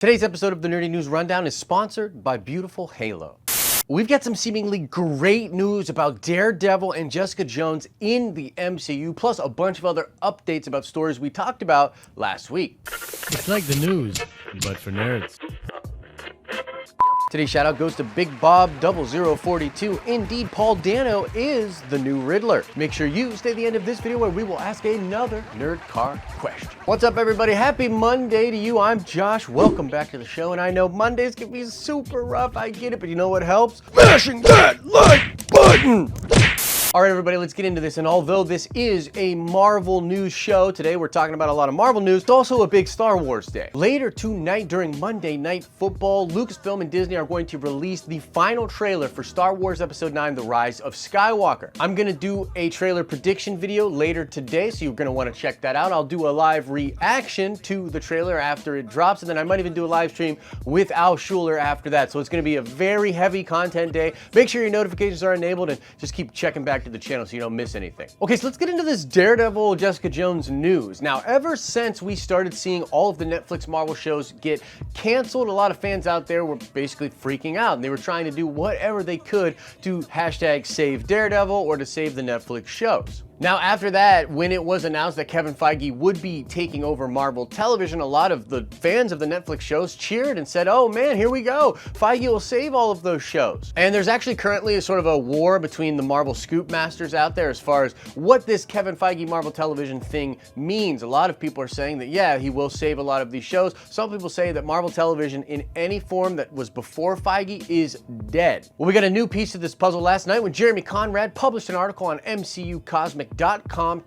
Today's episode of the Nerdy News Rundown is sponsored by beautiful Halo. We've got some seemingly great news about Daredevil and Jessica Jones in the MCU, plus a bunch of other updates about stories we talked about last week. It's like the news, but for nerds. Today's shout out goes to Big Bob 0042. Indeed, Paul Dano is the new Riddler. Make sure you stay at the end of this video where we will ask another nerd car question. What's up, everybody? Happy Monday to you. I'm Josh. Welcome back to the show. And I know Mondays can be super rough. I get it, but you know what helps? Mashing that like button! All right, everybody, let's get into this. And although this is a Marvel news show, today we're talking about a lot of Marvel news. It's also a big Star Wars day. Later tonight during Monday Night Football, Lucasfilm and Disney are going to release the final trailer for Star Wars Episode 9, The Rise of Skywalker. I'm going to do a trailer prediction video later today, so you're going to want to check that out. I'll do a live reaction to the trailer after it drops, and then I might even do a live stream with Al Schuler after that. So it's going to be a very heavy content day. Make sure your notifications are enabled and just keep checking back to the channel so you don't miss anything. Okay, so let's get into this Daredevil, Jessica Jones news. Now, ever since we started seeing all of the Netflix Marvel shows get canceled, a lot of fans out there were basically freaking out, and they were trying to do whatever they could to hashtag save Daredevil or to save the Netflix shows. Now, after that, when it was announced that Kevin Feige would be taking over Marvel Television, a lot of the fans of the Netflix shows cheered and said, oh man, here we go. Feige will save all of those shows. And there's actually currently a sort of a war between the Marvel scoop masters out there as far as what this Kevin Feige Marvel Television thing means. A lot of people are saying that, yeah, he will save a lot of these shows. Some people say that Marvel Television in any form that was before Feige is dead. Well, we got a new piece to this puzzle last night when Jeremy Conrad published an article on MCUcosmic.com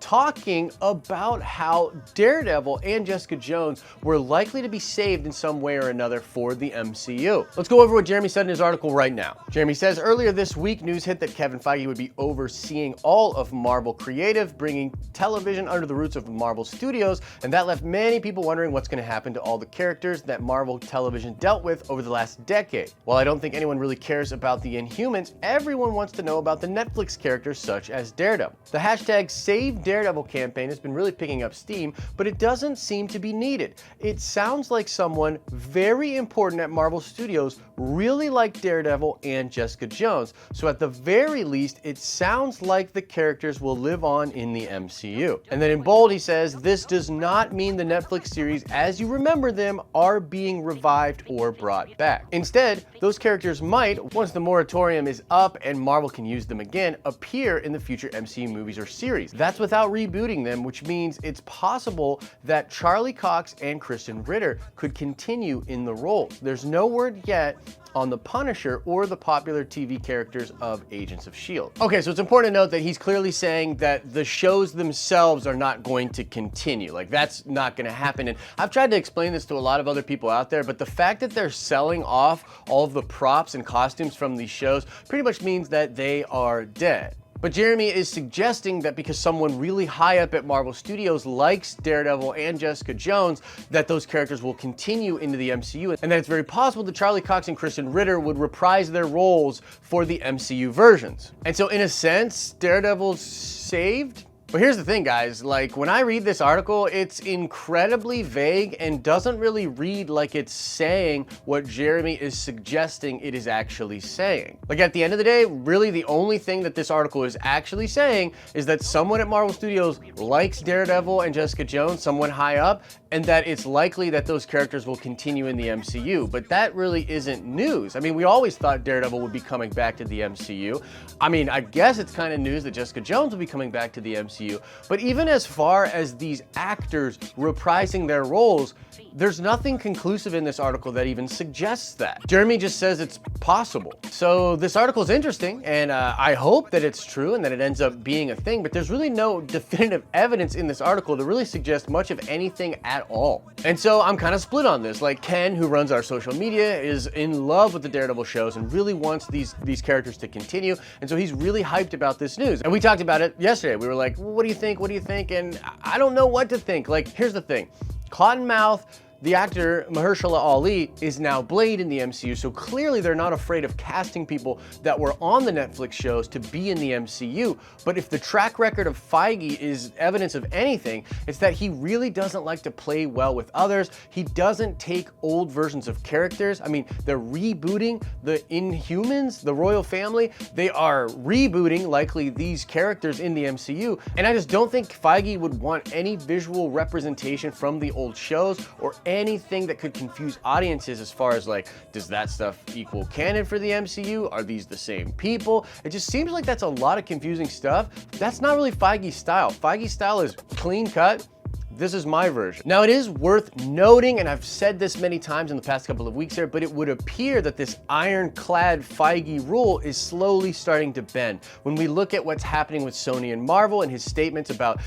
talking about how Daredevil and Jessica Jones were likely to be saved in some way or another for the MCU. Let's go over what Jeremy said in his article right now. Jeremy says, earlier this week, news hit that Kevin Feige would be overseeing all of Marvel Creative, bringing television under the roots of Marvel Studios, and that left many people wondering what's going to happen to all the characters that Marvel Television dealt with over the last decade. While I don't think anyone really cares about the Inhumans, everyone wants to know about the Netflix characters such as Daredevil. The hashtag Save Daredevil campaign has been really picking up steam, but it doesn't seem to be needed. It sounds like someone very important at Marvel Studios really liked Daredevil and Jessica Jones, so at the very least, it sounds like the characters will live on in the MCU. And then in bold, he says, this does not mean the Netflix series as you remember them are being revived or brought back. Instead, those characters might, once the moratorium is up and Marvel can use them again, appear in the future MCU movies or series. That's without rebooting them, which means it's possible that Charlie Cox and Kristen Ritter could continue in the roles. There's no word yet on the Punisher or the popular TV characters of Agents of S.H.I.E.L.D. Okay, so it's important to note that he's clearly saying that the shows themselves are not going to continue. Like, that's not going to happen. And I've tried to explain this to a lot of other people out there, but the fact that they're selling off all of the props and costumes from these shows pretty much means that they are dead. But Jeremy is suggesting that because someone really high up at Marvel Studios likes Daredevil and Jessica Jones, that those characters will continue into the MCU, and that it's very possible that Charlie Cox and Kristen Ritter would reprise their roles for the MCU versions. And so in a sense, Daredevil's saved? But here's the thing, guys, like when I read this article, it's incredibly vague and doesn't really read like it's saying what Jeremy is suggesting it is actually saying. Like at the end of the day, really the only thing that this article is actually saying is that someone at Marvel Studios likes Daredevil and Jessica Jones, someone high up, and that it's likely that those characters will continue in the MCU. But that really isn't news. I mean, we always thought Daredevil would be coming back to the MCU. I mean, I guess it's kind of news that Jessica Jones will be coming back to the MCU. But even as far as these actors reprising their roles, there's nothing conclusive in this article that even suggests that. Jeremy just says it's possible. So this article is interesting, and I hope that it's true and that it ends up being a thing, but there's really no definitive evidence in this article to really suggest much of anything at all. And so I'm kind of split on this. Like Ken, who runs our social media, is in love with the Daredevil shows and really wants these characters to continue, and so he's really hyped about this news. And we talked about it yesterday. We were like, what do you think? What do you think? And I don't know what to think. Like, here's the thing. Cottonmouth, The actor Mahershala Ali is now Blade in the MCU, so clearly they're not afraid of casting people that were on the Netflix shows to be in the MCU. But if the track record of Feige is evidence of anything, it's that he really doesn't like to play well with others. He doesn't take old versions of characters. I mean, they're rebooting the Inhumans, the royal family. They are rebooting likely these characters in the MCU, and I just don't think Feige would want any visual representation from the old shows or anything that could confuse audiences as far as like, does that stuff equal canon for the MCU? Are these the same people? It just seems like that's a lot of confusing stuff. That's not really Feige's style. Feige's style is clean cut. This is my version. Now, it is worth noting, and I've said this many times in the past couple of weeks here, but it would appear that this ironclad Feige rule is slowly starting to bend. When we look at what's happening with Sony and Marvel and his statements about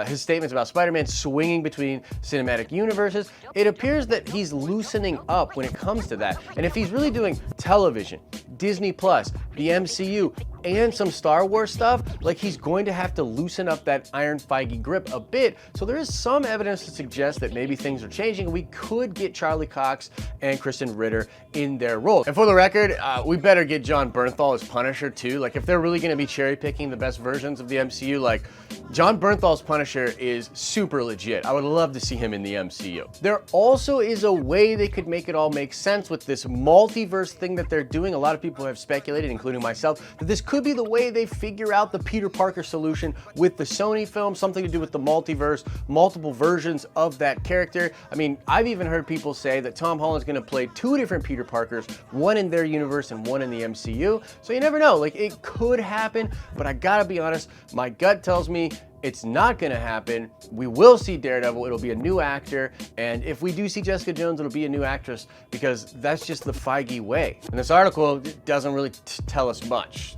his statements about Spider-Man swinging between cinematic universes, it appears that he's loosening up when it comes to that. And if he's really doing television, Disney Plus, the MCU, and some Star Wars stuff, like he's going to have to loosen up that Iron Feige grip a bit. So there is some evidence to suggest that maybe things are changing and we could get Charlie Cox and Kristen Ritter in their role. And for the record, we better get John Bernthal as Punisher too. Like if they're really gonna be cherry picking the best versions of the MCU, like John Bernthal's Punisher is super legit. I would love to see him in the MCU. There also is a way they could make it all make sense with this multiverse thing that they're doing. A lot of people have speculated, including myself, that this could be the way they figure out the Peter Parker solution with the Sony film, something to do with the multiverse, multiple versions of that character. I mean, I've even heard people say that Tom Holland's gonna play two different Peter Parkers, one in their universe and one in the MCU. So you never know, like it could happen, but I gotta be honest, my gut tells me it's not gonna happen. We will see Daredevil, it'll be a new actor, and if we do see Jessica Jones, it'll be a new actress because that's just the Feige way. And this article doesn't really tell us much.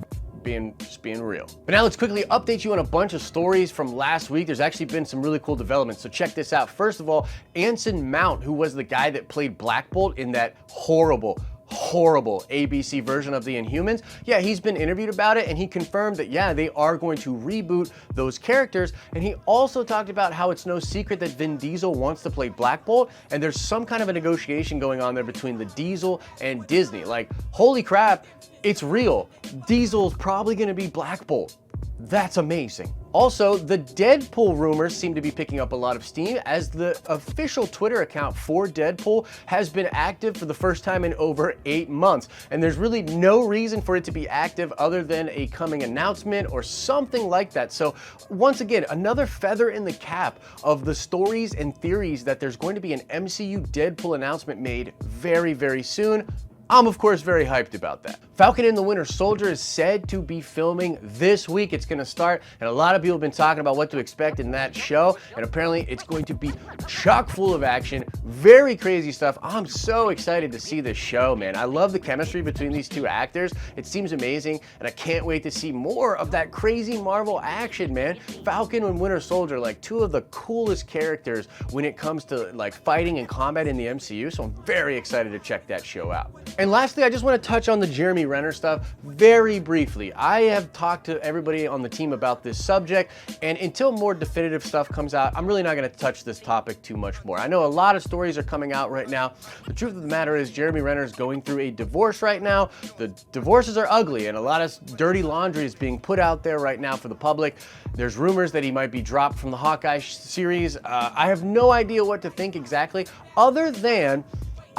Just being real. But now let's quickly update you on a bunch of stories from last week. There's actually been some really cool developments, so check this out. First of all, Anson Mount, who was the guy that played Black Bolt in that horrible ABC version of the Inhumans. Yeah, he's been interviewed about it and he confirmed that, yeah, they are going to reboot those characters. And he also talked about how it's no secret that Vin Diesel wants to play Black Bolt and there's some kind of a negotiation going on there between the Diesel and Disney. Like, holy crap, it's real. Diesel's probably gonna be Black Bolt. That's amazing. Also, the Deadpool rumors seem to be picking up a lot of steam as the official Twitter account for Deadpool has been active for the first time in over 8 months. And there's really no reason for it to be active other than a coming announcement or something like that. So once again, another feather in the cap of the stories and theories that there's going to be an MCU Deadpool announcement made very, very soon. I'm of course very hyped about that. Falcon and the Winter Soldier is said to be filming this week. It's gonna start, and a lot of people have been talking about what to expect in that show, and apparently it's going to be chock full of action, very crazy stuff. I'm so excited to see this show, man. I love the chemistry between these two actors. It seems amazing, and I can't wait to see more of that crazy Marvel action, man. Falcon and Winter Soldier, like two of the coolest characters when it comes to like fighting and combat in the MCU, so I'm very excited to check that show out. And lastly, I just want to touch on the Jeremy Renner stuff very briefly. I have talked to everybody on the team about this subject, and until more definitive stuff comes out, I'm really not going to touch this topic too much more. I know a lot of stories are coming out right now. The truth of the matter is Jeremy Renner is going through a divorce right now. The divorces are ugly, and a lot of dirty laundry is being put out there right now for the public. There's rumors that he might be dropped from the Hawkeye series. I have no idea what to think exactly, other than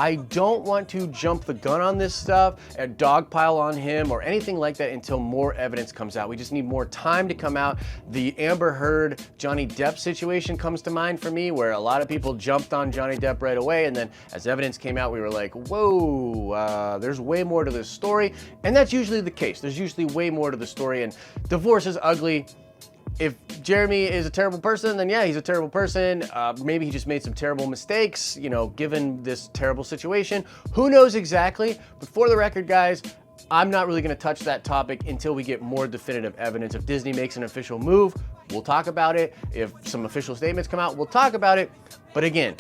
I don't want to jump the gun on this stuff and dogpile on him or anything like that until more evidence comes out. We just need more time to come out. The Amber Heard, Johnny Depp situation comes to mind for me, where a lot of people jumped on Johnny Depp right away, and then as evidence came out, we were like, whoa, there's way more to this story. And that's usually the case. There's usually way more to the story, and divorce is ugly. If Jeremy is a terrible person, then yeah, he's a terrible person. Maybe he just made some terrible mistakes, you know, given this terrible situation. Who knows exactly? But for the record, guys, I'm not really gonna touch that topic until we get more definitive evidence. If Disney makes an official move, we'll talk about it. If some official statements come out, we'll talk about it. But again,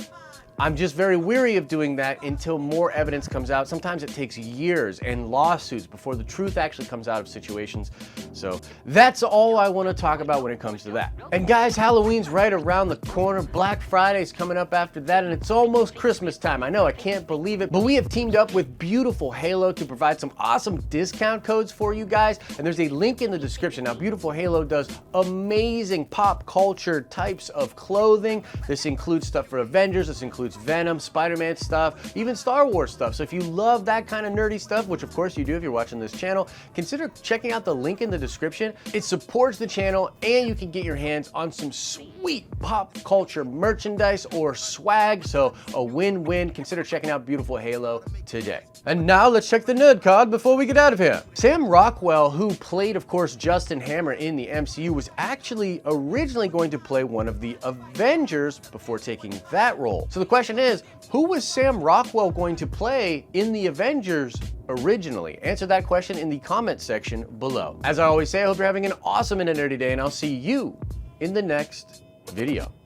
I'm just very weary of doing that until more evidence comes out. Sometimes it takes years and lawsuits before the truth actually comes out of situations. So that's all I want to talk about when it comes to that. And guys, Halloween's right around the corner. Black Friday's coming up after that, and it's almost Christmas time. I know, I can't believe it, but we have teamed up with Beautiful Halo to provide some awesome discount codes for you guys, and there's a link in the description. Now, Beautiful Halo does amazing pop culture types of clothing. This includes stuff for Avengers, this includes Venom, Spider-Man stuff, even Star Wars stuff. So if you love that kind of nerdy stuff, which of course you do if you're watching this channel, consider checking out the link in the description. It supports the channel, and you can get your hands on some sweet pop culture merchandise or swag. So a win-win. Consider checking out Beautiful Halo today. And now let's check the nerd card before we get out of here. Sam Rockwell, who played, of course, Justin Hammer in the MCU, was actually originally going to play one of the Avengers before taking that role. So the question is, who was Sam Rockwell going to play in the Avengers originally? Answer that question in the comment section below. As I always say, I hope you're having an awesome and a nerdy day, and I'll see you in the next video.